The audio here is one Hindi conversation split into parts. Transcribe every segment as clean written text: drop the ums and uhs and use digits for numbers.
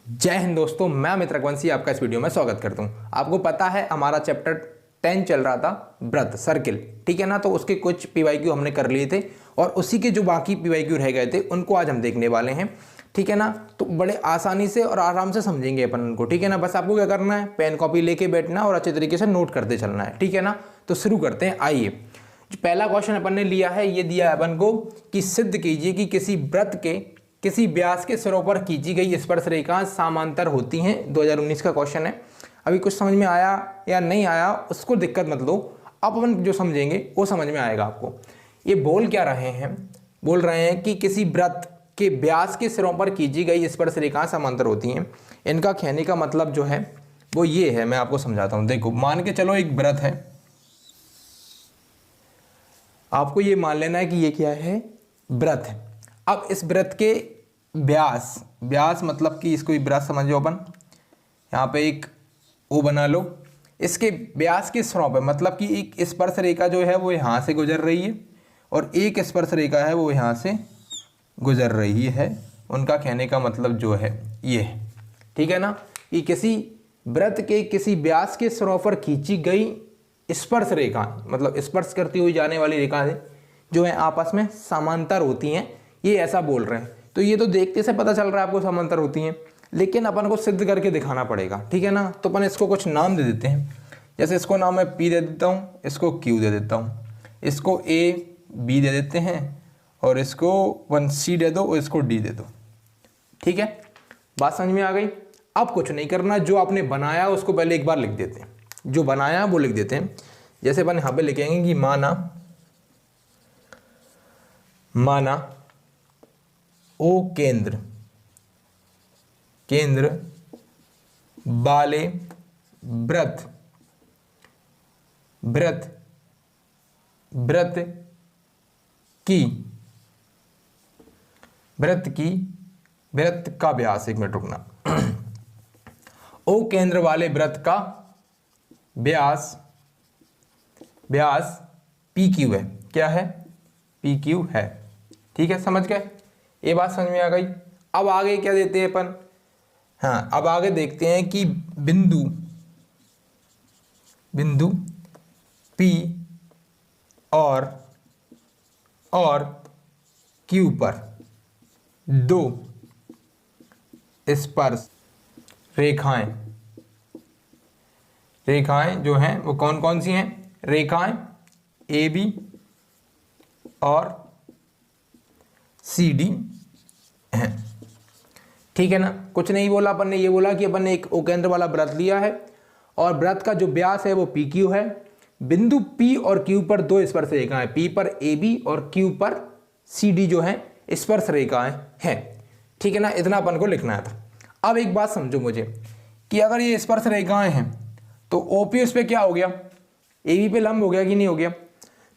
जय हिंद दोस्तों, मैं अमित रघुवंशी आपका इस वीडियो में स्वागत करता हूं। आपको पता है हमारा चैप्टर 10 चल रहा था व्रत सर्किल, ठीक है ना। तो उसके कुछ पीवाईक्यू हमने कर लिए थे और उसी के जो बाकी पीवाईक्यू रह गए थे उनको आज हम देखने वाले हैं, ठीक है ना। तो बड़े आसानी से और आराम से समझेंगे अपन उनको, ठीक है ना। बस आपको क्या करना है, पेन कॉपी लेके बैठना और अच्छे तरीके से नोट करते चलना है, ठीक है ना। तो शुरू करते हैं। आइए, जो पहला क्वेश्चन अपन ने लिया है, ये दिया है अपन को कि सिद्ध कीजिए कि किसी व्रत के किसी व्यास के सिरों पर खींची गई स्पर्श रेखाएं समांतर होती हैं। 2019 का क्वेश्चन है। अभी कुछ समझ में आया या नहीं आया उसको दिक्कत मत लो, अब अपन जो समझेंगे वो समझ में आएगा आपको। ये बोल क्या रहे हैं, बोल रहे हैं कि किसी व्रत के व्यास के सिरों पर खींची गई स्पर्श रेखाएं समांतर होती हैं। इनका कहने का मतलब जो है वो ये है, मैं आपको समझाता हूं। देखो, मान के चलो एक व्रत है, आपको ये मान लेना है कि ये क्या है, व्रत है। अब इस व्रत के व्यास मतलब कि इसको व्रत समझो अपन, यहाँ पे एक ओ बना लो। इसके व्यास के सिरों पे मतलब कि एक स्पर्श रेखा जो है वो यहाँ से गुजर रही है और एक स्पर्श रेखा है वो यहाँ से गुजर रही है। उनका कहने का मतलब जो है ये है, ठीक है ना, कि किसी व्रत के किसी व्यास के सिरों पर खींची गई स्पर्श रेखा, मतलब स्पर्श करती हुई जाने वाली रेखाएं जो है आपस में समांतर होती हैं, ये ऐसा बोल रहे हैं। तो ये तो देखते से पता चल रहा है आपको समांतर होती हैं, लेकिन अपन को सिद्ध करके दिखाना पड़ेगा, ठीक है ना। तो अपन इसको कुछ नाम दे देते हैं। जैसे इसको नाम मैं पी दे देता हूँ, इसको क्यू दे देता हूँ, इसको ए बी दे देते हैं और इसको 1C दे दो और इसको डी दे दो, ठीक है। बात समझ में आ गई। अब कुछ नहीं करना, जो आपने बनाया उसको पहले एक बार लिख देते हैं, जो बनाया वो लिख देते हैं। जैसे अपन यहाँ पे लिखेंगे कि माना ओ केंद्र वाले व्रत का व्यास, एक मिनट रुकना। ओ केंद्र वाले व्रत का व्यास पी क्यू है। क्या है? पी क्यू है, ठीक है। समझ गए, ये बात समझ में आ गई। अब आगे क्या देते हैं अपन, हाँ अब आगे देखते हैं कि बिंदु P और Q पर दो स्पर्श रेखाएं जो हैं वो कौन कौन सी हैं, रेखाएं AB और CD हैं, ठीक है ना। कुछ नहीं बोला अपन ने, ये बोला कि अपन ने एक केंद्र वाला व्रत लिया है और व्रत का जो व्यास है वो PQ है। बिंदु P और Q पर दो स्पर्श रेखाएं, P पर AB और Q पर CD जो है स्पर्श रेखाएं हैं, ठीक है ना। इतना अपन को लिखना था। अब एक बात समझो मुझे कि अगर ये स्पर्श रेखाएं हैं तो OP उस पर क्या हो गया, AB पे लंब हो गया कि नहीं हो गया।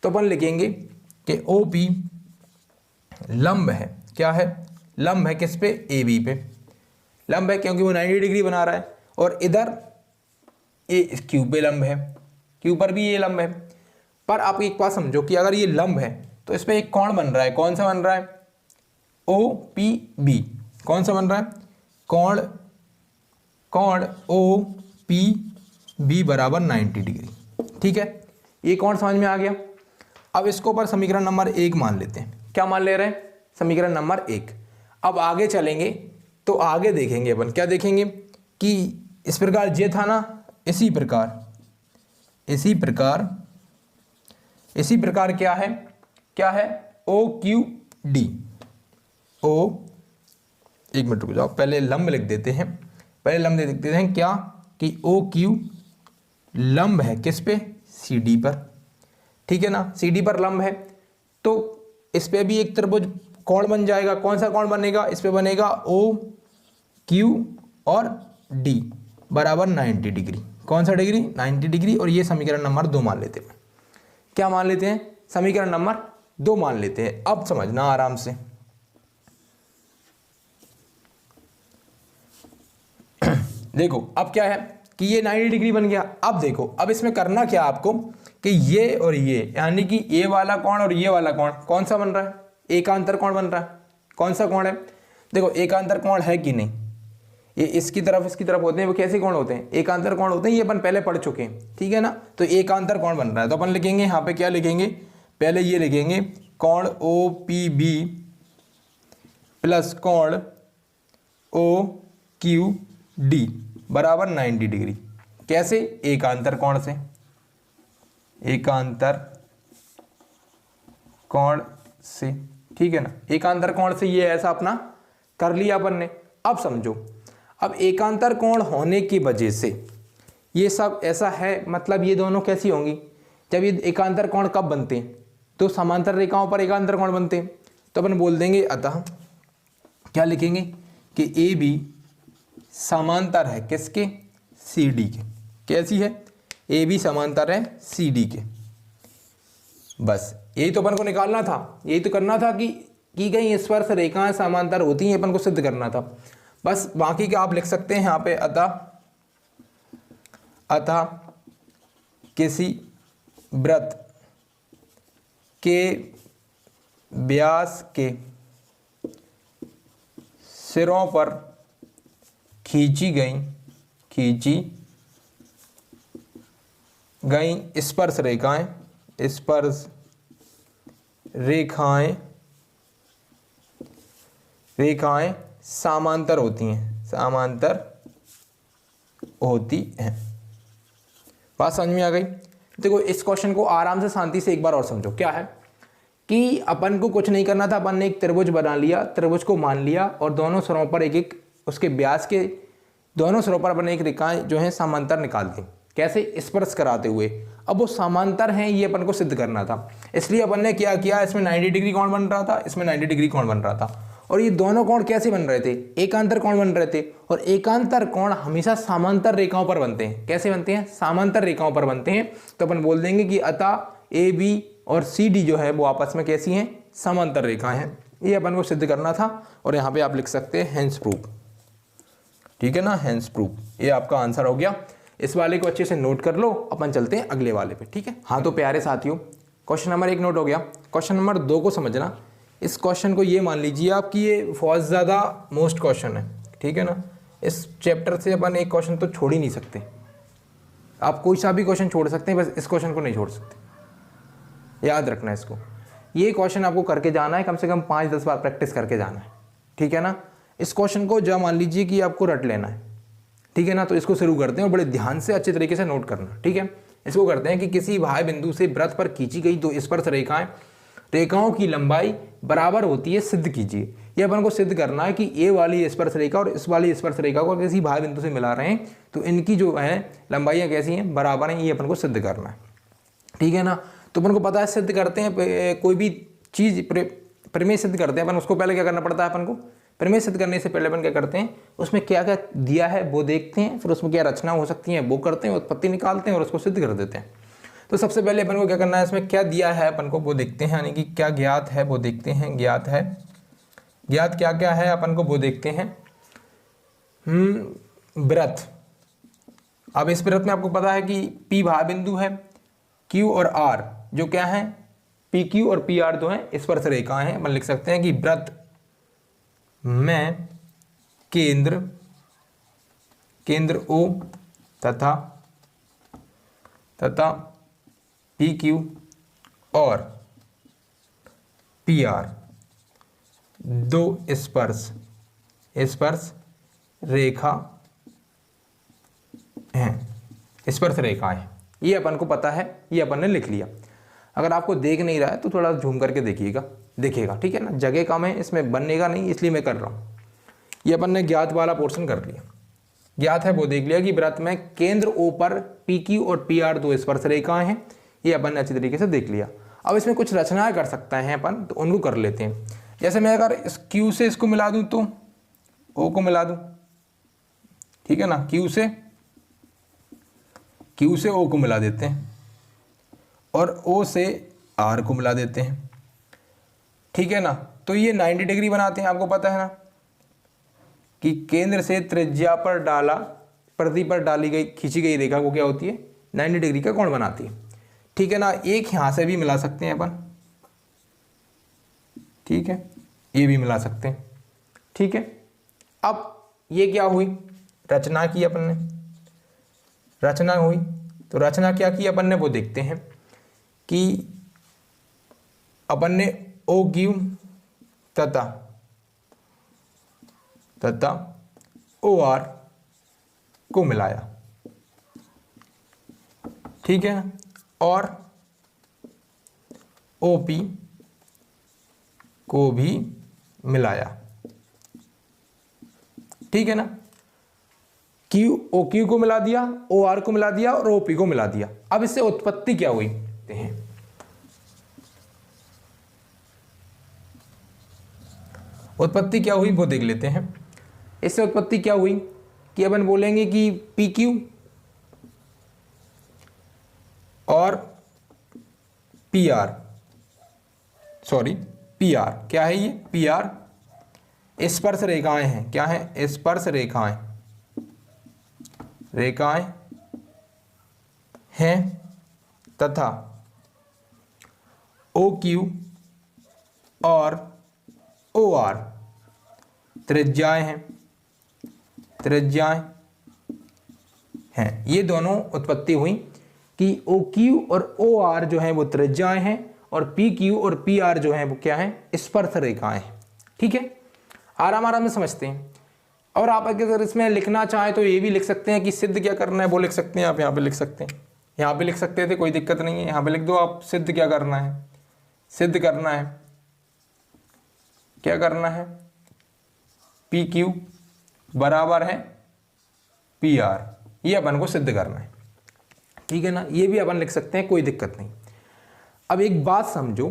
तो अपन लिखेंगे कि OP लंब है। क्या है? लंब है किस पे? AB पे लंब है, क्योंकि वो 90 डिग्री बना रहा है। और इधर ये Q पे लंब है, Q पर भी ये लंब है। पर आप एक बात समझो कि अगर ये लंब है तो इस पे एक कोण बन रहा है। कौन सा बन रहा है? OPB। कौन सा बन रहा है? कोण OPB बराबर 90 डिग्री, ठीक है। ये कोण समझ में आ गया। अब इसको पर समीकरण नंबर 1 मान लेते हैं। क्या मान ले रहे हैं? समीकरण नंबर 1। अब आगे चलेंगे तो आगे देखेंगे अपन, क्या देखेंगे कि इस प्रकार ये था ना, इसी प्रकार क्या है OQD। एक मिनट रुक जाओ, पहले लंब लिख देते हैं। क्या कि OQ लंब है किस पे? CD पर, ठीक है ना। CD पर लंब है तो इस पे भी एक त्रिभुज कोण बन जाएगा। कौन सा कोण बनेगा? इस पे बनेगा OQ और D बराबर 90 डिग्री। कौन सा डिग्री? 90 डिग्री। और ये समीकरण नंबर 2 मान लेते हैं। क्या मान लेते हैं? समीकरण नंबर 2 मान लेते हैं। अब समझना आराम से। देखो अब क्या है कि ये 90 डिग्री बन गया। अब देखो, अब इसमें करना क्या आपको कि ये और ये, यानी कि ये वाला कोण और ये वाला कोण कौन सा बन रहा है? एकांतर कोण बन रहा है। कौन सा कोण है? देखो एकांतर कोण है कि नहीं, ये इसकी तरफ होते हैं, वो कैसे कोण होते हैं? एकांतर कोण होते हैं, ये अपन पहले पढ़ चुके हैं, ठीक है ना। तो एकांतर कोण बन रहा है, तो अपन लिखेंगे यहाँ पे क्या लिखेंगे, पहले ये लिखेंगे कोण ओ पी बी प्लस कोण ओ क्यू डी बराबर 90 डिग्री। कैसे? एकांतर कोण से, एकांतर कोण से, ठीक है ना। एकांतर कोण से ये ऐसा अपना कर लिया अपन ने। अब समझो, अब एकांतर कोण होने की वजह से ये सब ऐसा है, मतलब ये दोनों कैसी होंगी? जब ये एकांतर कोण कब बनते हैं? तो समांतर रेखाओं पर एकांतर कोण बनते हैं। तो अपन बोल देंगे, अतः क्या लिखेंगे कि ए बी समांतर है किसके? सी डी के। कैसी है? ए बी समांतर है सी डी के। बस यही तो अपन को निकालना था, यही तो करना था कि की गई स्पर्श रेखाएं समांतर होती हैं, अपन को सिद्ध करना था। बस बाकी का आप लिख सकते हैं यहाँ पे, अतः किसी वृत्त के व्यास के सिरों पर खींची गई स्पर्श रेखाएं समांतर होती हैं। बात समझ में आ गई? देखो इस क्वेश्चन को आराम से शांति से एक बार और समझो। क्या है कि अपन को कुछ नहीं करना था, अपन ने एक त्रिभुज बना लिया, त्रिभुज को मान लिया और दोनों सिरों पर एक उसके व्यास के दोनों सिरों पर अपन एक रेखाएं जो है समांतर निकाल दी। कैसे? स्पर्श कराते हुए। अब वो समांतर हैं ये अपन को सिद्ध करना था, इसलिए अपन ने क्या किया, इसमें 90 डिग्री कोण बन रहा था, इसमें 90 डिग्री कोण बन रहा था। और ये दोनों कोण कैसे बन रहे थे? एकांतर कोण बन रहे थे। और एकांतर कोण हमेशा समांतर रेखाओं पर बनते हैं। कैसे बनते हैं? समांतर रेखाओं पर बनते हैं। तो अपन बोल देंगे कि अतः ए बी और सी डी जो है वो आपस में कैसी हैं? समांतर रेखाएं हैं। ये अपन को सिद्ध करना था। और यहाँ पे आप लिख सकते हैं हेंस प्रूफ, ठीक है ना, हेंस प्रूफ। ये आपका आंसर हो गया। इस वाले को अच्छे से नोट कर लो, अपन चलते हैं अगले वाले पे, ठीक है। हाँ तो प्यारे साथियों, क्वेश्चन नंबर 1 नोट हो गया। क्वेश्चन नंबर 2 को समझना। इस क्वेश्चन को ये मान लीजिए आप कि ये बहुत ज़्यादा मोस्ट क्वेश्चन है, ठीक है ना। इस चैप्टर से अपन एक क्वेश्चन तो छोड़ ही नहीं सकते। आप कोई सा भी क्वेश्चन छोड़ सकते हैं, बस इस क्वेश्चन को नहीं छोड़ सकते। याद रखना इसको। ये क्वेश्चन आपको करके जाना है, कम से कम 5-10 बार प्रैक्टिस करके जाना है, ठीक है ना। इस क्वेश्चन को जब मान लीजिए कि आपको रट लेना है, ठीक है ना। तो इसको शुरू करते हैं और बड़े ध्यान से अच्छे तरीके से नोट करना, ठीक है। इसको करते हैं कि किसी बाह्य बिंदु से वृत्त पर खींची गई 2 स्पर्श रेखाओं की लंबाई बराबर होती है, सिद्ध कीजिए। ये अपन को सिद्ध करना है कि ए वाली स्पर्श रेखा और इस वाली स्पर्श रेखा को किसी बाह्य बिंदु से मिला रहे हैं तो इनकी जो है लंबाइयाँ कैसी हैं? बराबर हैं। ये अपन को सिद्ध करना है, ठीक है ना। तो अपन को पता है सिद्ध करते हैं कोई भी चीज़, प्रमेय सिद्ध करते हैं अपन, उसको पहले क्या करना पड़ता है अपन को? प्रमेय सिद्ध करने से पहले अपन क्या करते हैं, उसमें क्या क्या दिया है वो देखते हैं, फिर उसमें क्या रचना हो सकती है वो करते हैं, उत्पत्ति निकालते हैं और उसको सिद्ध कर देते हैं। तो सबसे पहले अपन को क्या करना है, इसमें क्या दिया है अपन को वो देखते हैं, यानी कि क्या ज्ञात है वो देखते हैं। ज्ञात क्या क्या है अपन को वो देखते हैं। वृत्त। अब इस वृत्त में आपको पता है कि P बाह्य बिंदु है, Q और R जो क्या है, PQ और PR जो है स्पर्श रेखाएं हैं। अपन लिख सकते हैं कि वृत्त में केंद्र O तथा PQ और PR 2 स्पर्श रेखा हैं, स्पर्श रेखाएं। ये अपन को पता है, ये अपन ने लिख लिया। अगर आपको देख नहीं रहा है तो थोड़ा झूम करके देखिएगा, ठीक है ना। जगह कम है, इसमें बनने नहीं, इसलिए मैं कर रहा हूँ। ये अपन ने ज्ञात वाला पोर्शन कर लिया। ज्ञात है वो देख लिया कि वृत्त में केंद्र O पर PQ और PR 2 स्पर्श रेखाएं हैं। ये अपन ने अच्छी तरीके से देख लिया। अब इसमें कुछ रचनाएं कर सकते हैं अपन, तो उनको कर लेते हैं। जैसे मैं अगर इस Q से इसको मिला दूं तो O को मिला दूं, ठीक है ना। Q से O को मिला देते हैं और O से R को मिला देते हैं, ठीक है ना। तो ये 90 डिग्री बनाते हैं। आपको पता है ना कि केंद्र से त्रिज्या पर प्रति पर खींची गई रेखा को क्या होती है, 90 डिग्री का कोण बनाती है, ठीक है ना। एक यहाँ से भी मिला सकते हैं अपन, ठीक है, ये भी मिला सकते हैं, ठीक है। अब ये क्या हुई, रचना की अपन ने, रचना हुई। तो रचना क्या की अपन ने वो देखते हैं कि अपन ने ओ क्यू तथा ओ आर को मिलाया, ठीक है ना, और ओ पी को भी मिलाया, ठीक है ना। क्यू ओ क्यू को मिला दिया, ओ आर को मिला दिया और ओ पी को मिला दिया। अब इससे उत्पत्ति क्या हुई देखते हैं। उत्पत्ति क्या हुई वो देख लेते हैं। इससे उत्पत्ति क्या हुई कि अपन बोलेंगे कि पी क्यू और P R, sorry P R क्या है, ये पी आर स्पर्श रेखाएं हैं। क्या है, स्पर्श रेखाएं, रेखाएं हैं तथा ओ क्यू और ओ आर त्रिज्याएं हैं, त्रिज्याएं हैं। ये दोनों उत्पत्ति हुई कि ओ क्यू और ओ आर जो है वो त्रिज्याएं हैं और पी क्यू और पी आर जो है वो क्या है, स्पर्श रेखाएं हैं, ठीक है। आराम आराम से समझते हैं। और आप अगर इसमें लिखना चाहें तो ये भी लिख सकते हैं कि सिद्ध क्या करना है वो लिख सकते हैं। आप यहाँ पे लिख सकते हैं, यहाँ पे लिख सकते थे, कोई दिक्कत नहीं है, यहाँ पे लिख दो आप। सिद्ध क्या करना है, सिद्ध करना है, क्या करना है, पी क्यू बराबर है पी आर, ये अपन को सिद्ध करना है, ठीक है ना। ये भी अपन लिख सकते हैं, कोई दिक्कत नहीं। अब एक बात समझो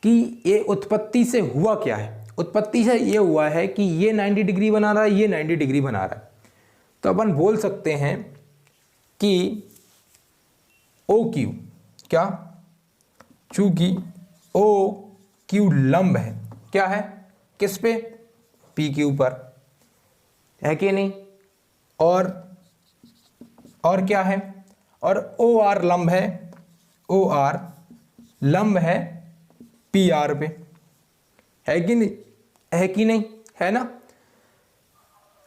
कि ये उत्पत्ति से हुआ क्या है। उत्पत्ति से ये हुआ है कि ये 90 डिग्री बना रहा है, ये 90 डिग्री बना रहा है। तो अपन बोल सकते हैं कि ओ क्यू क्या, चूंकि ओ क्यू लंब है, क्या है, किस पे, पी क्यू पर, है कि नहीं। और क्या है, और ओ आर लंब है, ओ आर लंब है पी आर पे, है कि नहीं, है कि नहीं, है ना।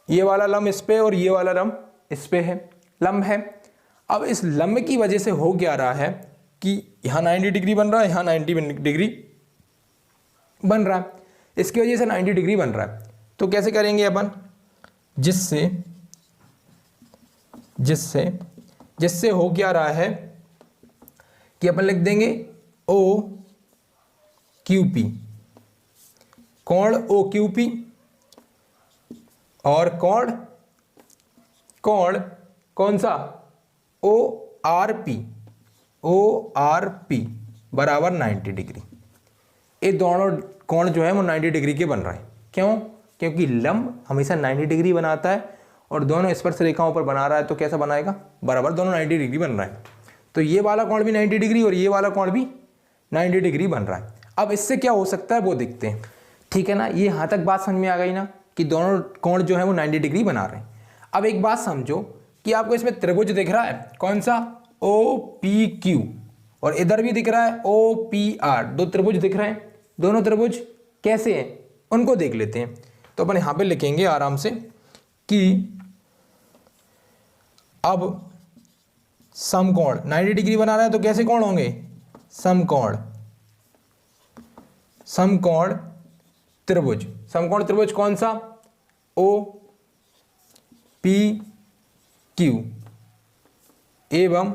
ये वाला लंब इस पे और ये वाला लंब इस पे है, लंब है। अब इस लंब की वजह से हो क्या रहा है कि यहाँ 90 डिग्री बन रहा है, यहाँ 90 डिग्री बन रहा है, इसकी वजह से 90 डिग्री बन रहा है। तो कैसे करेंगे अपन, जिससे हो क्या रहा है कि अपन लिख देंगे ओ क्यू पी, कोण ओ क्यू पी और कोण कौन सा, ओ आर पी बराबर 90 डिग्री। ये दोनों कोण जो है वो 90 डिग्री के बन रहा है। क्यों, क्योंकि लंब हमेशा 90 डिग्री बनाता है और दोनों स्पर्श रेखाओं पर बना रहा है, तो कैसा बनाएगा, बराबर दोनों 90 डिग्री बन रहा है। तो ये वाला कोण भी 90 डिग्री और ये वाला कोण भी 90 डिग्री बन रहा है। अब इससे क्या हो सकता है वो देखते हैं, ठीक है ना। ये यहाँ तक बात समझ में आ गई ना कि दोनों कोण जो है वो 90 डिग्री बना रहे हैं। अब एक बात समझो कि आपको इसमें त्रिभुज दिख रहा है, कौन सा, ओ पी क्यू, और इधर भी दिख रहा है ओ पी आर, दो त्रिभुज दिख रहे हैं। दोनों त्रिभुज कैसे हैं उनको देख लेते हैं। तो अपन यहाँ पे लिखेंगे आराम से कि अब समकोण 90 डिग्री बना रहा है तो कैसे कोण होंगे, समकोण त्रिभुज कौन सा, ओ पी क्यू एवं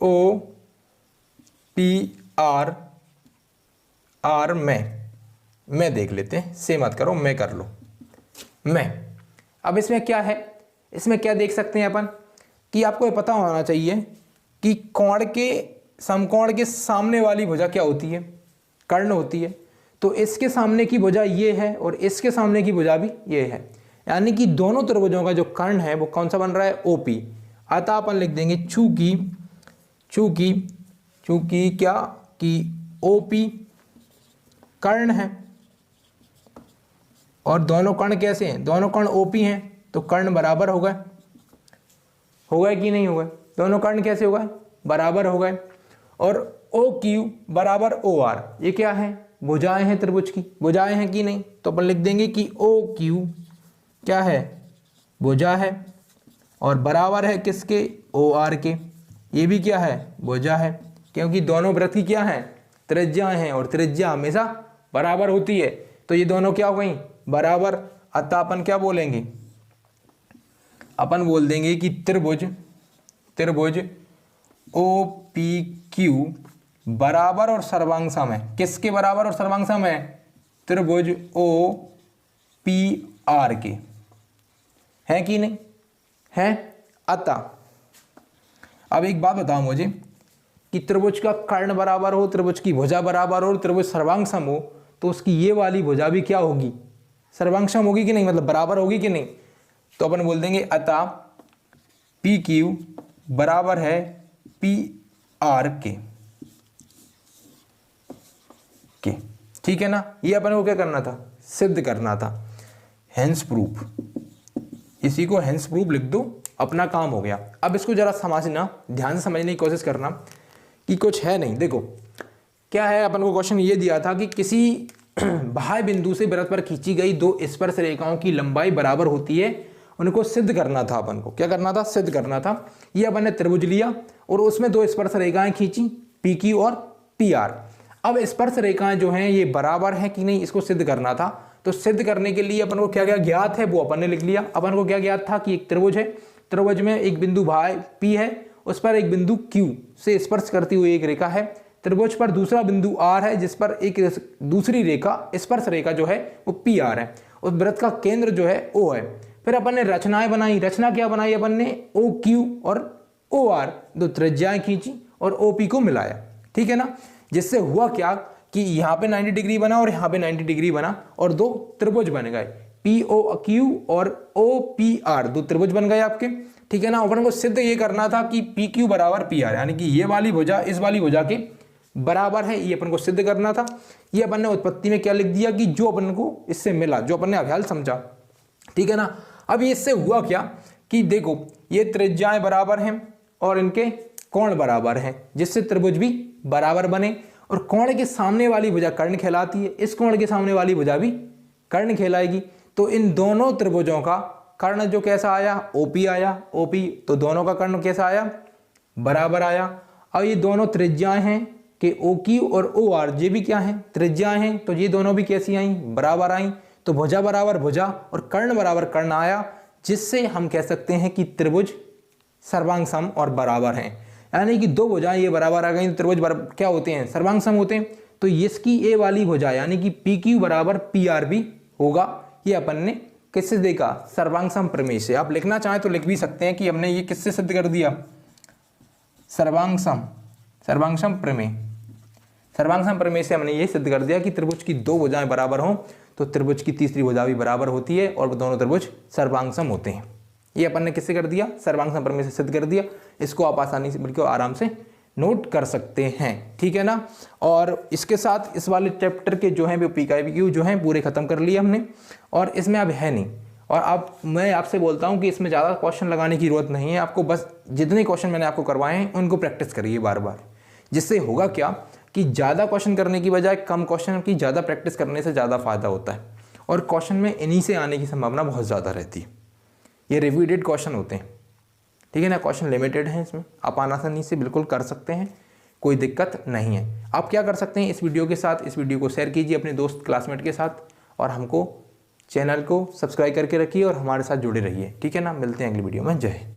ओ पी आर में देख लेते हैं, से मत करो, मैं कर लो, मैं। अब इसमें क्या है, इसमें क्या देख सकते हैं अपन कि आपको ये पता होना चाहिए कि कोण के समकोण के सामने वाली भुजा क्या होती है, कर्ण होती है। तो इसके सामने की भुजा ये है और इसके सामने की भुजा भी ये है, यानी कि दोनों त्रिभुजों का जो कर्ण है वो कौन सा बन रहा है, ओपी। अतः अपन लिख देंगे चूंकि क्या कि ओपी कर्ण है और दोनों कर्ण कैसे हैं, दोनों कर्ण ओपी हैं, तो कर्ण बराबर हो गए कि नहीं हो गए, दोनों कर्ण कैसे हो गए, बराबर हो गए। और ओ क्यू बराबर ओ आर, ये क्या है, भुजाएं हैं त्रिभुज की, भुजाएं हैं कि नहीं। तो अपन लिख देंगे कि ओ क्यू क्या है, भुजा है, और बराबर है किसके, ओ आर के। ये भी क्या है, भुजा है, क्योंकि दोनों वृत्त की क्या है, त्रिज्याएं हैं, और त्रिज्या हमेशा बराबर होती है। तो ये दोनों क्या हो गई, बराबर। अतः अपन क्या बोलेंगे, अपन बोल देंगे कि त्रिभुज ओ पी क्यू बराबर और सर्वांग सम है। किसके बराबर और सर्वांग सम है, त्रिभुज ओ पी आर के, है कि नहीं है। अतः अब एक बात बताओ मुझे कि त्रिभुज का कर्ण बराबर हो, त्रिभुज की भुजा बराबर हो, त्रिभुज सर्वांग सम हो, तो उसकी ये वाली भुजा भी क्या होगी, सर्वांग सम होगी कि नहीं, मतलब बराबर होगी कि नहीं। तो अपन बोल देंगे अतः पी क्यू बराबर है पी आर के, ठीक है ना। ये अपन को क्या करना था, सिद्ध करना था। हेंस प्रूफ, इसी को हेंस प्रूफ लिख दो, अपना काम हो गया। अब इसको जरा समझना, ध्यान से समझने की कोशिश करना कि कुछ है नहीं। देखो क्या है, अपन को क्वेश्चन ये दिया था कि किसी बाह्य बिंदु से वृत्त पर खींची गई दो स्पर्श रेखाओं की लंबाई बराबर होती है, उनको सिद्ध करना था। अपन को क्या करना था, सिद्ध करना था। ये अपन ने त्रिभुज लिया और उसमें दो स्पर्श रेखाएं खींची, पी क्यू और पी आर। अब स्पर्श रेखाएं जो हैं ये बराबर है कि नहीं, इसको सिद्ध करना था। तो सिद्ध करने के लिए अपन को क्या क्या ज्ञात है वो अपन ने लिख लिया। अपन को क्या ज्ञात था कि एक त्रिभुज है, त्रिभुज में एक बिंदु भाई P है, उस पर एक बिंदु Q से स्पर्श करती हुई एक रेखा है। त्रिभुज पर दूसरा बिंदु R है जिस पर एक दूसरी रेखा, स्पर्श रेखा जो है वो PR है। उस वृत्त का केंद्र जो है O है। फिर अपन ने रचनाएं बनाई। रचना क्या बनाई अपन ने, OQ और OR दो त्रिज्याएं खींची और OP को मिलाया, ठीक है ना। जिससे हुआ क्या कि यहाँ पे 90 डिग्री बना और यहाँ पे 90 डिग्री बना और दो त्रिभुज बन गए, POQ और OPR, दो त्रिभुज बन गए आपके, ठीक है ना। अपन को सिद्ध ये करना था कि PQ बराबर PR, यानी कि ये वाली भुजा इस वाली भुजा के बराबर है, ये अपन को सिद्ध करना था। ये अपन ने उत्पत्ति में क्या लिख दिया कि जो अपन को इससे मिला, जो अपन ने अभ्यास समझा, ठीक है ना। अब इससे हुआ क्या कि देखो ये त्रिज्याएं बराबर हैं और इनके कोण बराबर हैं, जिससे त्रिभुज भी बराबर बने। और कोण के सामने वाली भुजा कर्ण कहलाती है, इस कोण के सामने वाली भुजा भी कर्ण कहलाएगी। तो इन दोनों त्रिभुजों का कर्ण जो कैसा आया, OP आया, OP, तो दोनों का कर्ण कैसा आया, बराबर आया। अब ये दोनों त्रिज्याएं हैं कि OQ और OR, ये भी क्या हैं, त्रिज्याएं हैं, तो ये दोनों भी कैसी आई, बराबर आई। तो भुजा बराबर भुजा और कर्ण बराबर कर्ण आया, जिससे हम कह सकते हैं कि त्रिभुज सर्वांग सम और बराबर हैं। यानी कि दो भुजाएं ये बराबर आ गई तो त्रिभुज क्या होते हैं, सर्वांग सम होते हैं। तो इसकी ए वाली भुजा यानी कि PQ बराबर PR भी होगा। ये अपन ने किससे देखा, सर्वांग सम प्रमेय से। आप लिखना चाहें तो लिख भी सकते हैं कि हमने ये किससे सिद्ध कर दिया, सर्वांग सम प्रमेय। सर्वांग सम प्रमेय से हमने ये सिद्ध कर दिया कि त्रिभुज की दो भुजाएं बराबर हों तो त्रिभुज की तीसरी भुजा भी बराबर होती है और दोनों त्रिभुज सर्वांग सम होते हैं। ये अपन ने किससे कर दिया, सर्वांग सम प्रमेय से सिद्ध कर दिया। इसको आप आसानी से बिल्कुल आराम से नोट कर सकते हैं, ठीक है ना। और इसके साथ इस वाले चैप्टर के जो हैं वो PQ जो हैं पूरे खत्म कर लिए हमने, और इसमें अब है नहीं। और अब मैं आपसे बोलता हूं कि इसमें ज़्यादा क्वेश्चन लगाने की जरूरत नहीं है आपको, बस जितने क्वेश्चन मैंने आपको करवाए हैं उनको प्रैक्टिस करिए बार बार। जिससे होगा क्या कि ज़्यादा क्वेश्चन करने की बजाय कम क्वेश्चन की ज़्यादा प्रैक्टिस करने से ज़्यादा फायदा होता है, और क्वेश्चन में इन्हीं से आने की संभावना बहुत ज़्यादा रहती है। ये रिपीटेड क्वेश्चन होते हैं, ठीक है ना, क्वेश्चन लिमिटेड हैं, इसमें आप आसानी से बिल्कुल कर सकते हैं, कोई दिक्कत नहीं है। आप क्या कर सकते हैं, इस वीडियो के साथ इस वीडियो को शेयर कीजिए अपने दोस्त क्लासमेट के साथ, और हमको चैनल को सब्सक्राइब करके रखिए और हमारे साथ जुड़े रहिए, ठीक है ना। मिलते हैं अगली वीडियो में, जय हिंद।